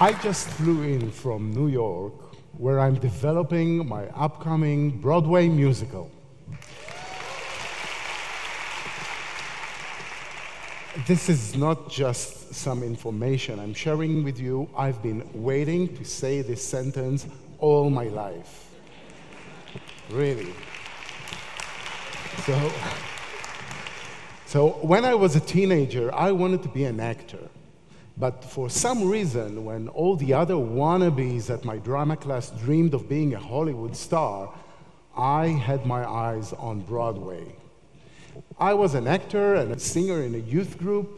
I just flew in from New York, where I'm developing my upcoming Broadway musical. This is not just some information I'm sharing with you. I've been waiting to say this sentence all my life. Really. So when I was a teenager, I wanted to be an actor. But for some reason, when all the other wannabes at my drama class dreamed of being a Hollywood star, I had my eyes on Broadway. I was an actor and a singer in a youth group,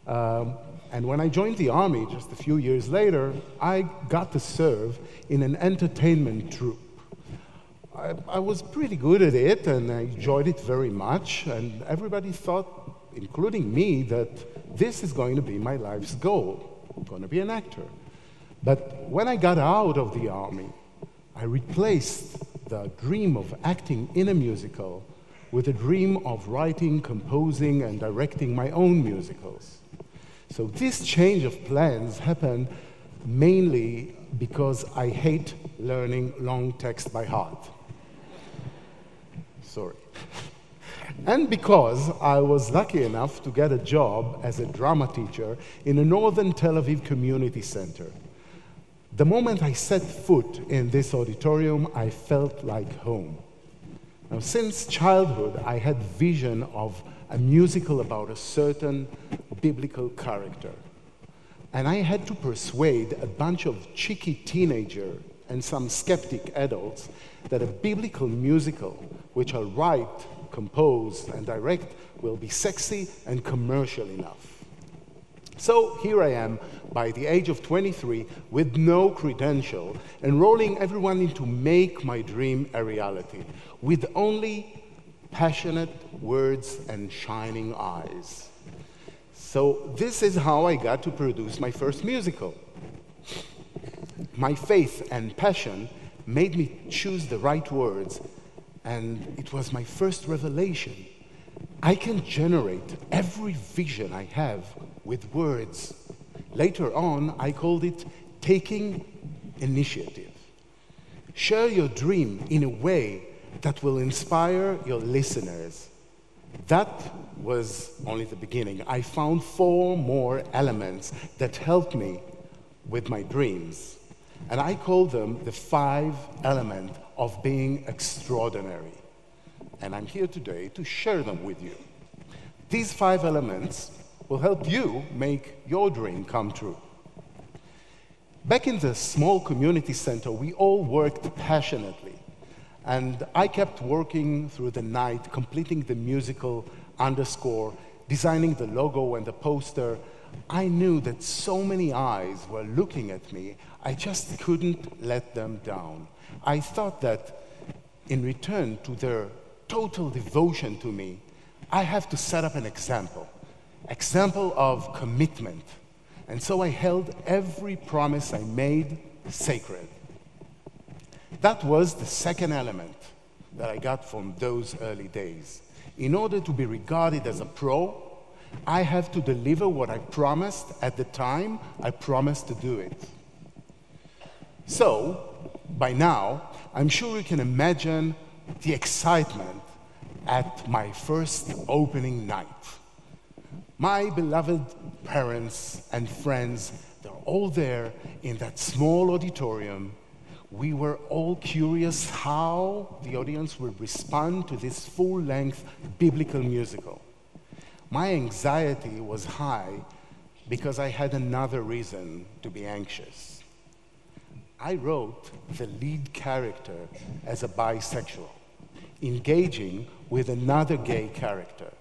and when I joined the Army just a few years later, I got to serve in an entertainment troupe. I was pretty good at it, and I enjoyed it very much, and everybody thought, including me, that this is going to be my life's goal. I'm going to be an actor. But when I got out of the Army, I replaced the dream of acting in a musical with a dream of writing, composing, and directing my own musicals. So this change of plans happened mainly because I hate learning long text by heart. Sorry. And because I was lucky enough to get a job as a drama teacher in a northern Tel Aviv community center. The moment I set foot in this auditorium, I felt like home. Now, since childhood, I had vision of a musical about a certain biblical character. And I had to persuade a bunch of cheeky teenagers and some skeptic adults that a biblical musical, which I'll write, compose, and direct, will be sexy and commercial enough. So here I am, by the age of 23, with no credential, enrolling everyone in to make my dream a reality, with only passionate words and shining eyes. So this is how I got to produce my first musical. My faith and passion made me choose the right words, and it was my first revelation. I can generate every vision I have with words. Later on, I called it taking initiative. Share your dream in a way that will inspire your listeners. That was only the beginning. I found 4 more elements that helped me with my dreams. And I call them the 5 elements of being extraordinary. And I'm here today to share them with you. These 5 elements will help you make your dream come true. Back in the small community center, we all worked passionately. And I kept working through the night, completing the musical underscore, designing the logo and the poster. I knew that so many eyes were looking at me, I just couldn't let them down. I thought that in return to their total devotion to me, I have to set up an example of commitment. And so I held every promise I made sacred. That was the second element that I got from those early days. In order to be regarded as a pro, I have to deliver what I promised at the time I promised to do it. So, by now, I'm sure you can imagine the excitement at my first opening night. My beloved parents and friends, they're all there in that small auditorium. We were all curious how the audience would respond to this full-length biblical musical. My anxiety was high because I had another reason to be anxious. I wrote the lead character as a bisexual, engaging with another gay character.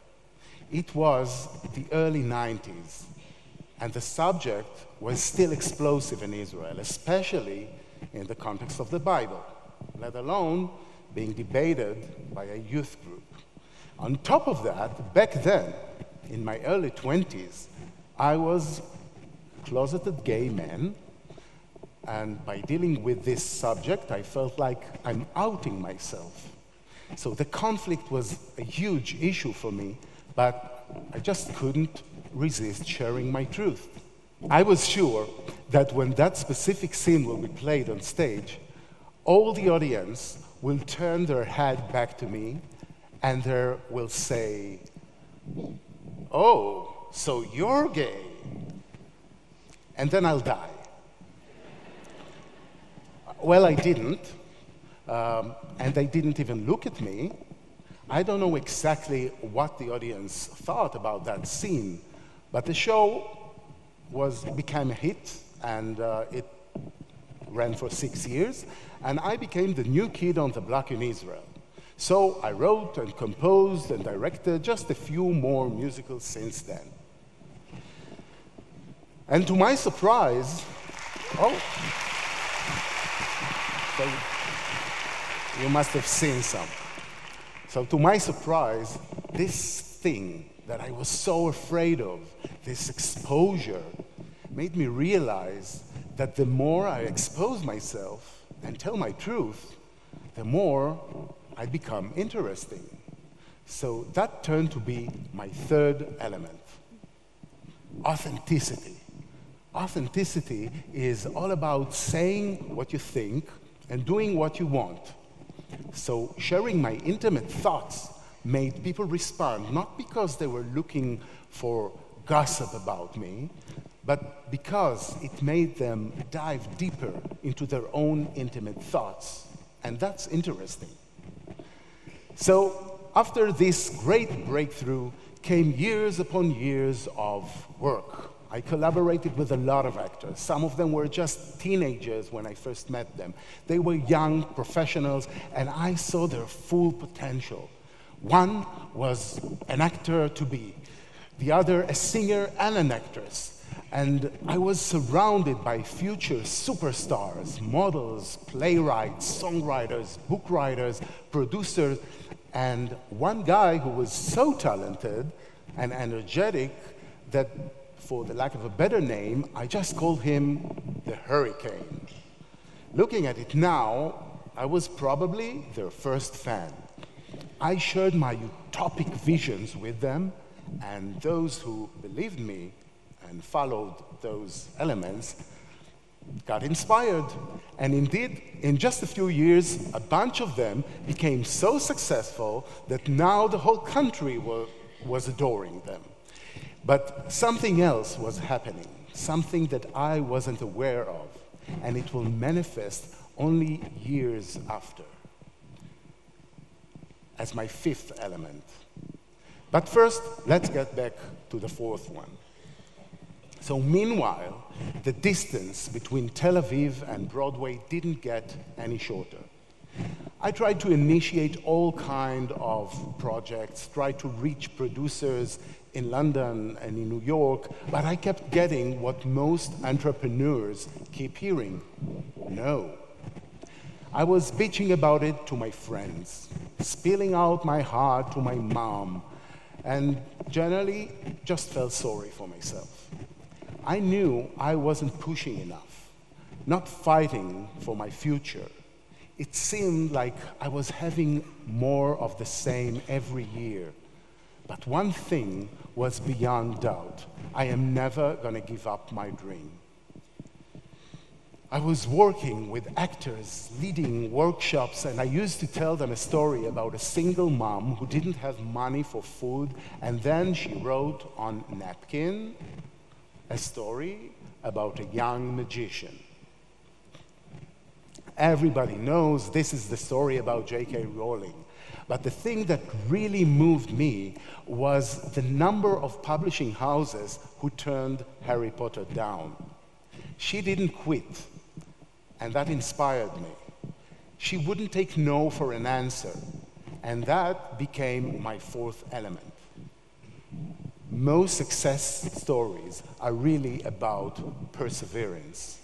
It was the early 90s, and the subject was still explosive in Israel, especially in the context of the Bible, let alone being debated by a youth group. On top of that, back then, in my early 20s, I was a closeted gay man, and by dealing with this subject, I felt like I'm outing myself. So the conflict was a huge issue for me, but I just couldn't resist sharing my truth. I was sure that when that specific scene will be played on stage, all the audience will turn their head back to me and they will say, "Oh, so you're gay." And then I'll die. Well, I didn't, and they didn't even look at me. I don't know exactly what the audience thought about that scene, but the show became a hit, and it ran for 6 years, and I became the new kid on the block in Israel. So I wrote and composed and directed just a few more musicals since then. And to my surprise, so you must have seen some. So to my surprise, this thing that I was so afraid of, this exposure, made me realize that the more I expose myself and tell my truth, the more I become interesting. So that turned to be my third element, authenticity. Authenticity is all about saying what you think and doing what you want. So sharing my intimate thoughts made people respond, not because they were looking for gossip about me, but because it made them dive deeper into their own intimate thoughts. And that's interesting. So after this great breakthrough came years upon years of work. I collaborated with a lot of actors. Some of them were just teenagers when I first met them. They were young professionals, and I saw their full potential. One was an actor-to-be, the other a singer and an actress. And I was surrounded by future superstars, models, playwrights, songwriters, book writers, producers, and one guy who was so talented and energetic that, for the lack of a better name, I just called him the Hurricane. Looking at it now, I was probably their first fan. I shared my utopic visions with them, and those who believed me and followed those elements got inspired. And indeed, in just a few years, a bunch of them became so successful that now the whole country was adoring them. But something else was happening, something that I wasn't aware of, and it will manifest only years after, as my fifth element. But first, let's get back to the fourth one. So meanwhile, the distance between Tel Aviv and Broadway didn't get any shorter. I tried to initiate all kinds of projects, tried to reach producers in London and in New York, but I kept getting what most entrepreneurs keep hearing: no. I was bitching about it to my friends, spilling out my heart to my mom, and generally just felt sorry for myself. I knew I wasn't pushing enough, not fighting for my future. It seemed like I was having more of the same every year. But one thing was beyond doubt: I am never going to give up my dream. I was working with actors, leading workshops, and I used to tell them a story about a single mom who didn't have money for food, and then she wrote on a napkin a story about a young magician. Everybody knows this is the story about J.K. Rowling. But the thing that really moved me was the number of publishing houses who turned Harry Potter down. She didn't quit, and that inspired me. She wouldn't take no for an answer, and that became my fourth element. Most success stories are really about perseverance.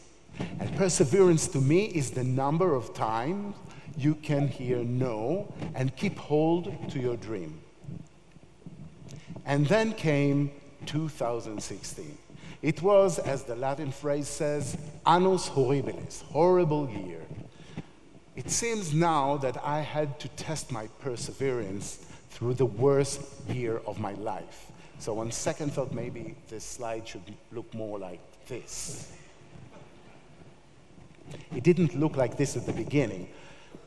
And perseverance to me is the number of times you can hear no and keep hold to your dream. And then came 2016. It was, as the Latin phrase says, annus horribilis, horrible year. It seems now that I had to test my perseverance through the worst year of my life. So on second thought, maybe this slide should look more like this. It didn't look like this at the beginning.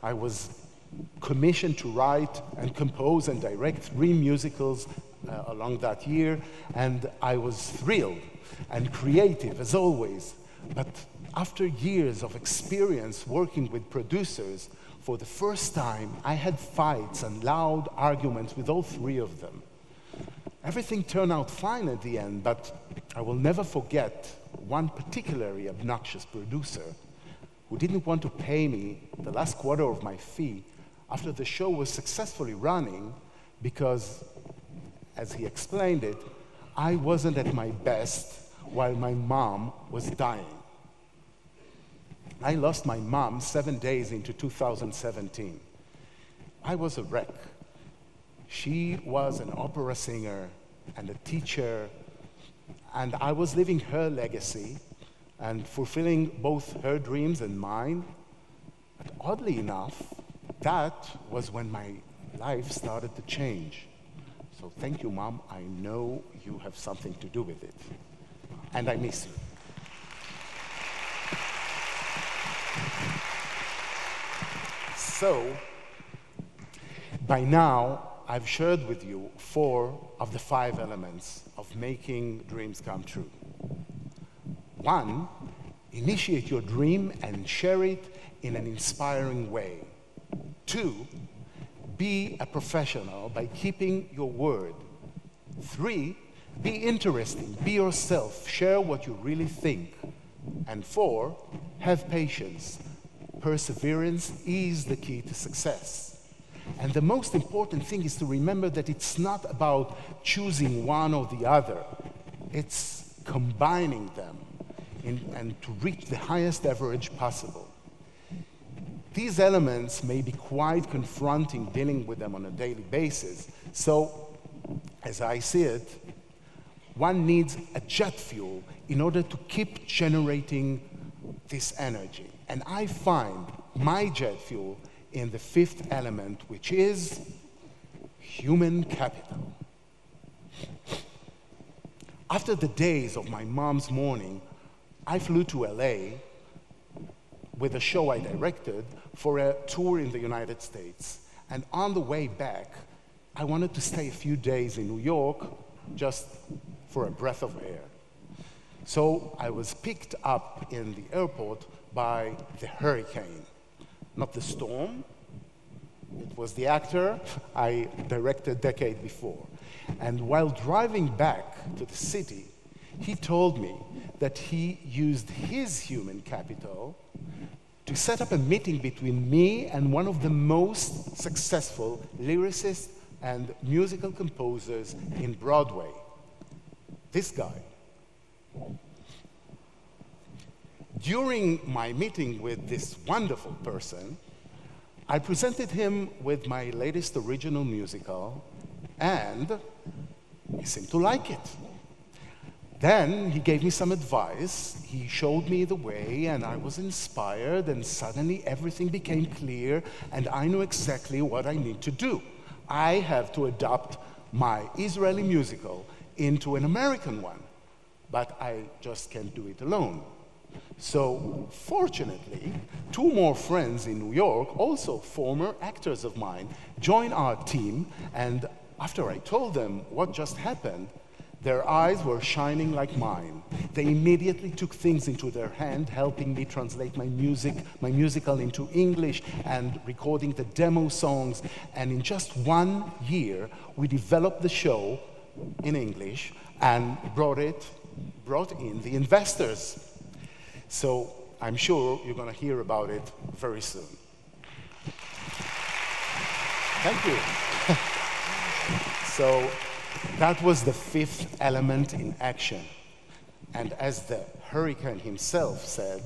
I was commissioned to write and compose and direct 3 musicals along that year, and I was thrilled and creative as always. But after years of experience working with producers, for the first time I had fights and loud arguments with all 3 of them. Everything turned out fine at the end, but I will never forget one particularly obnoxious producer who didn't want to pay me the last quarter of my fee after the show was successfully running because, as he explained it, I wasn't at my best while my mom was dying. I lost my mom 7 days into 2017. I was a wreck. She was an opera singer and a teacher, and I was living her legacy and fulfilling both her dreams and mine. But oddly enough, that was when my life started to change. So thank you, Mom. I know you have something to do with it. And I miss you. So, by now, I've shared with you 4 of the 5 elements of making dreams come true. 1, initiate your dream and share it in an inspiring way. 2, be a professional by keeping your word. 3, be interesting, be yourself, share what you really think. And 4, have patience. Perseverance is the key to success. And the most important thing is to remember that it's not about choosing one or the other. It's combining them and to reach the highest average possible. These elements may be quite confronting dealing with them on a daily basis. So, as I see it, one needs a jet fuel in order to keep generating this energy. And I find my jet fuel in the 5th element, which is human capital. After the days of my mom's mourning, I flew to LA with a show I directed for a tour in the United States. And on the way back, I wanted to stay a few days in New York just for a breath of air. So I was picked up in the airport by the hurricane. Not the storm, it was the actor I directed a decade before. And while driving back to the city, he told me that he used his human capital to set up a meeting between me and one of the most successful lyricists and musical composers in Broadway. This guy. During my meeting with this wonderful person, I presented him with my latest original musical, and he seemed to like it. Then he gave me some advice, he showed me the way, and I was inspired, and suddenly everything became clear, and I knew exactly what I need to do. I have to adopt my Israeli musical into an American one, but I just can't do it alone. So, fortunately, 2 more friends in New York, also former actors of mine, joined our team, and after I told them what just happened, their eyes were shining like mine. They immediately took things into their hand, helping me translate my musical into English and recording the demo songs. And in just 1 year, we developed the show in English and brought in the investors. So I'm sure you're going to hear about it very soon. Thank you. So that was the 5th element in action. And as the hurricane himself said,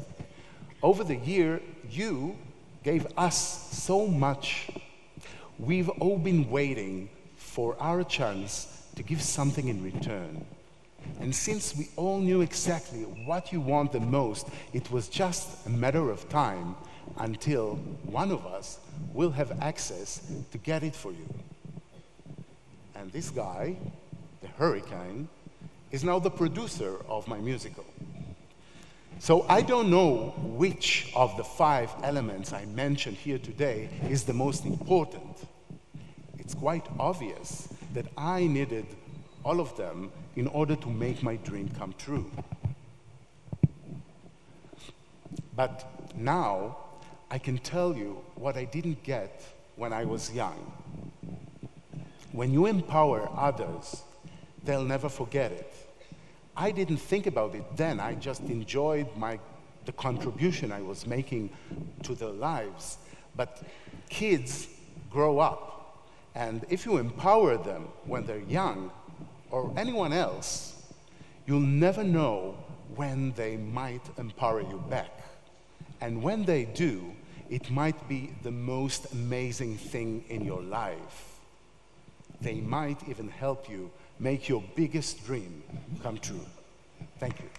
over the year, you gave us so much. We've all been waiting for our chance to give something in return. And since we all knew exactly what you want the most, it was just a matter of time until one of us will have access to get it for you. And this guy, the hurricane, is now the producer of my musical. So I don't know which of the 5 elements I mentioned here today is the most important. It's quite obvious that I needed all of them in order to make my dream come true. But now I can tell you what I didn't get when I was young. When you empower others, they'll never forget it. I didn't think about it then. I just enjoyed the contribution I was making to their lives. But kids grow up, and if you empower them when they're young, or anyone else, you'll never know when they might empower you back. And when they do, it might be the most amazing thing in your life. They might even help you make your biggest dream come true. Thank you.